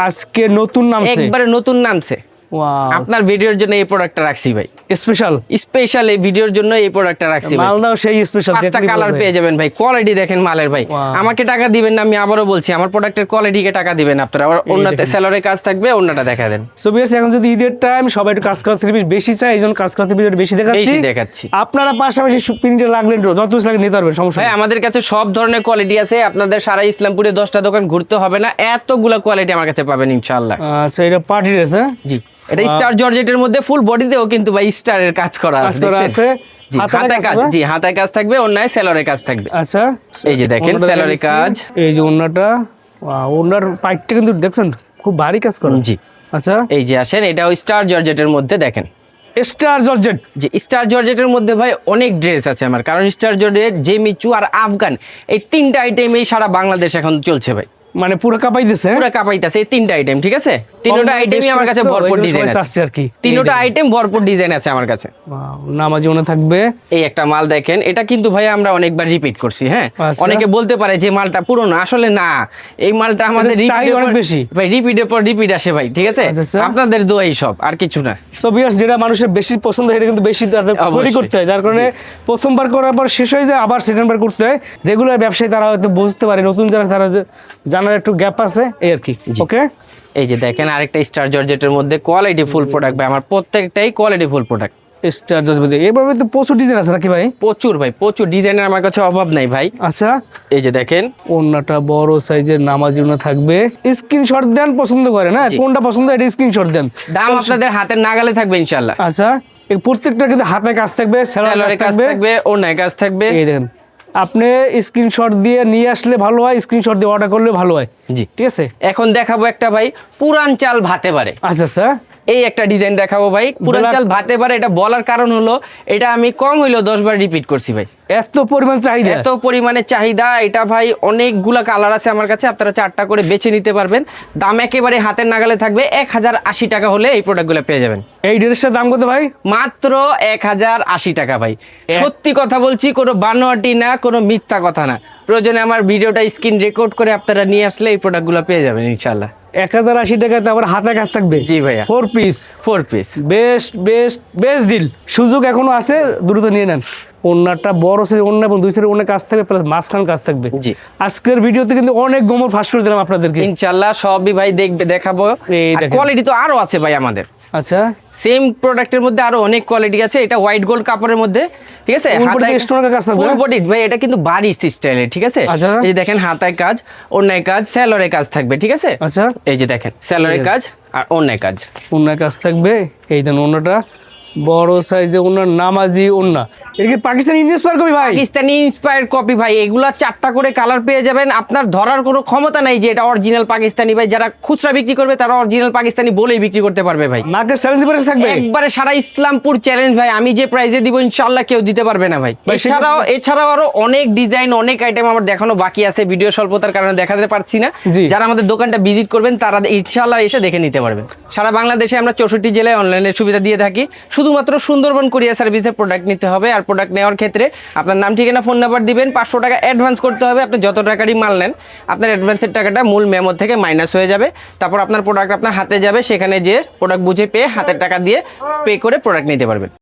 আজকে নতুন নামছে, একবারে নতুন নামছে। ওয়াও, আপনার ভিডিওর জন্য এই প্রোডাক্টটা রাখছি ভাই, স্পেশাল স্পেশাল এই ভিডিওর জন্য এই প্রোডাক্টটা রাখছি ভাই। মালদাও সেই স্পেশাল, 5টা কালার পেয়ে যাবেন ভাই। কোয়ালিটি দেখেন মালের ভাই। Wow. আমাকে টাকা দিবেন না, আমি আবারও বলছি, আমার প্রোডাক্টের কোয়ালিটিকে টাকা দিবেন আপনারা। অন্যতে দেখেন। সেলরের কাজ থাকবে, অন্যটা দেখা দেন। সো বিয়ার্স, এখন যদি ঈদের টাইম সবাই একটু কাজ করা 3 পিস বেশি চাই, এইজন্য কাজ করা 3 পিস বেশি দেখাচ্ছি। বেশি দেখাচ্ছি। আপনারা পাশাপাশি প্রিন্টে লাগলেন যত পিস লাগে নিতে পারবেন, সমস্যা ভাই নেই। আমাদের কাছে সব ধরনের কোয়ালিটি আছে, আপনাদের সারা ইসলামপুরে 10টা দোকান ঘুরতে হবে না, এতগুলা কোয়ালিটি আমার কাছে পাবেন ইনশাআল্লাহ। আচ্ছা, এটা পার্টি ড্রেস, হ্যাঁ? জি, এটা স্টার জর্জেটের মধ্যে ফুল বডিতেও কিন্তু ভাই স্টারের কাজ করা কাজ আছে, করা দেখছেন? আছে। জি, হাতায় হাতায় কাজ কাজ, হবে? জি হাতায় কাজ থাকবে, অন্যায় সেলরের কাজ থাকবে। আচ্ছা, এই যে দেখেন ওড়নাটা সেলরের দেখাচ্ছি। কাজ। এই যে ওড়নাটা, ওড়নার পাইপটা কিন্তু দেখছেন খুব ভারী কাজ করে। জি, আচ্ছা, এই যে আসেন, এটাও স্টার জর্জেটের মধ্যে দেখেন। Star georgette. যে স্টার জর্জেটের মধ্যে ভাই অনেক ড্রেস আছে আমার, কারণ স্টার জর্জেট, জেমিচু আর আফগান এই 3টা আইটেমই সারা বাংলাদেশ এখন চলছে ভাই, মানে পুরো কাঁপাইতেছে। পুরো কাপাইতাছে। এই 3টা আইটেম, ঠিক আছে? 3টা আইটেমই আমার কাছে ভরপুর ডিজাইন আছে আর কি। 3টা আইটেম ভরপুর ডিজাইন আছে আমার কাছে। নামাজি ওনা থাকবে। এই একটা মাল দেখেন, এটা কিন্তু ভাই আমরা অনেকবার রিপিট করছি, হ্যাঁ? আচ্ছা। অনেকে বলতে পারে যে মালটা পুরনো, আসলে না, এই মালটা আমাদের এটা size repeat অনেক এর পর- বেশি। ভাই রিপিটের পর রিপিট আসে ভাই, ঠিক আছে? আচ্ছা, আচ্ছা। আপনাদের দোয়াই সব, আর কিছু না। সো ভিউয়ার্স, যেটা মানুষের বেশি পছন্দ হয়, এটা কিন্তু বেশি তাদের তৈরি অবশ্যই। করতে হয়, যার কারণে প্রথমবার করার পর শেষ হয়ে যায়, আবার সেকেন্ডবার করতে হয়। রেগুলার ব্যবসায়ী তারা হয়তো বুঝতে পারে, নতুন যারা তারা জানার একটু গ্যাপ আছে, এই আর কি। ওকে, এই যে দেখেন আরেকটা স্টার জর্জেটের মধ্যে কোয়ালিটি ফুল প্রোডাক্ট ভাই, আমার প্রত্যেকটাই quality full product. Star georgette এভাবে তো প্রচুর ডিজাইন আছে নাকি ভাই? প্রচুর ভাই, প্রচুর ডিজাইনের আমার কাছে অভাব নাই ভাই। আচ্ছা, এই যে দেখেন, ওন্নাটা বড় সাইজের নামাজি ওন্না থাকবে। স্ক্রিনশট দেন, পছন্দ করে না, জি। কোনটা পছন্দ এটা স্ক্রিনশট দেন। দাম আপনাদের হাতের নাগালে থাকবে ইনশাআল্লাহ। আচ্ছা, এই প্রত্যেকটা কিন্তু হাতে কাজ থাকবে, সেলার সেলরের কাজ কাজ থাকবে। থাকবে, অন্যায় কাজ থাকবে। এই দেখেন, আপনি স্ক্রিনশট দিয়ে নিয়ে আসলে ভালো হয়, স্ক্রিনশট দিয়ে অর্ডার করলে ভালো হয়। জি, ঠিক আছে। এখন দেখাবো একটা ভাই পুরান চাল ভাতে পারে। আচ্ছা আচ্ছা, এই একটা ডিজাইন দেখাবো ভাই, পুরান চাল ভাতে পারে। এটা বলার কারণ হলো এটা আমি কম হইলো 10 বার রিপিট করছি ভাই, এত পরিমাণ চাহিদা। এত পরিমাণে চাহিদা। এটা ভাই অনেকগুলা কালার আছে আমার কাছে, আপনারা 4টা করে বেছে নিতে পারবেন। দাম একেবারে হাতের নাগালে থাকবে, 1080 টাকা হলে এই প্রোডাক্টগুলো পেয়ে যাবেন। এই ড্রেসটার দাম কত ভাই? মাত্র 1080 টাকা ভাই। সত্যি কথা বলছি, কোনো বানোয়াটি না, কোনো মিথ্যা কথা না। প্রয়োজনে আমার ভিডিওটা স্ক্রিন রেকর্ড করে আপনারা নিয়ে আসলে এই প্রোডাক্টগুলো পেয়ে যাবেন ইনশাল্লাহ। 1080 টাকাতে আবার হাতে কাজ থাকবে। জি ভাইয়া, 4 পিস 4 পিস। Best deal. সুযোগ এখনো আছে, দ্রুত নিয়ে নেন। ওন্নাটা বড় সাইজ ওন্না এবং 2 সাইডে ওন্না কাজ থাকবে, প্লাস মাঝখান কাজ থাকবে। জি, আজকের ভিডিওতে কিন্তু অনেক গোমর ফাঁস করে দিলাম আপনাদেরকে ইনশাল্লাহ সবই ভাই দেখাবো। এই দেখেন। কোয়ালিটি তো আরো আছে ভাই আমাদের, আচ্ছা সেম প্রোডাক্টের মধ্যে আরো অনেক কোয়ালিটি আছে। এটা হোয়াইট গোল্ড কাপড়ের মধ্যে, ঠিক আছে, Full body স্টোনের কাজ থাকবে, ফুল বডি ভাই। এটা কিন্তু বাড়ির স্টাইলে, ঠিক আছে। আচ্ছা। এই যে দেখেন হাতায় কাজ, ওড়নায় কাজ, স্যালোরে কাজ থাকবে, ঠিক আছে। আচ্ছা, এই যে দেখেন স্যালোরে কাজ আর ওড়নায় কাজ। ওন্না কাজ থাকবে। এই দেন ওন্নাটা বড় সাইজে ওন্নার, নামাজি ওন্না। এটা কি পাকিস্তানি ইন্সপায়ার কপি ভাই? পাকিস্তানি ইন্সপায়ার্ড কপি ভাই। এগুলা 4টা করে কালার পেয়ে যাবেন। আপনার ধরার কোনো ক্ষমতা নাই যে এটা অরিজিনাল পাকিস্তানি ভাই। যারা খুচরা বিক্রি করবে তারা অরিজিনাল পাকিস্তানি বলেই বিক্রি করতে পারবে ভাই। মার্কেট চ্যালেঞ্জ প্রাইস থাকবে একবারে সারা ইসলামপুর চ্যালেঞ্জ ভাই। আমি যে প্রাইসে দিব ইনশাআল্লাহ কেউ দিতে পারবে না ভাই। ভাই, এছাড়াও আরো অনেক ডিজাইন, অনেক আইটেম আমার দেখানো বাকি আছে, ভিডিও স্বল্পতার কারণে দেখাতে পারছি না। জি। যারা আমাদের দোকানটা ভিজিট করবেন তারা ইনশাআল্লাহ এসে দেখে নিতে পারবেন। সারা বাংলাদেশে আমরা 64 জেলায় অনলাইনের সুবিধা দিয়ে থাকি। শুধুমাত্র সুন্দরবন কুরিয়ার সার্ভিসে প্রোডাক্ট নিতে হবে। আর প্রোডাক্ট নেওয়ার ক্ষেত্রে আপনার নাম, ঠিকানা, ফোন নাম্বার দিবেন। 500 টাকা অ্যাডভান্স করতে হবে। আপনি যত টাকারই মাল নেন, আপনার অ্যাডভান্সের টাকাটা মূল মেমো থেকে মাইনাস হয়ে যাবে। তারপর আপনার প্রোডাক্ট আপনার হাতে যাবে, সেখানে যে প্রোডাক্ট বুঝে পেয়ে হাতের টাকা দিয়ে পে করে প্রোডাক্ট নিতে পারবেন।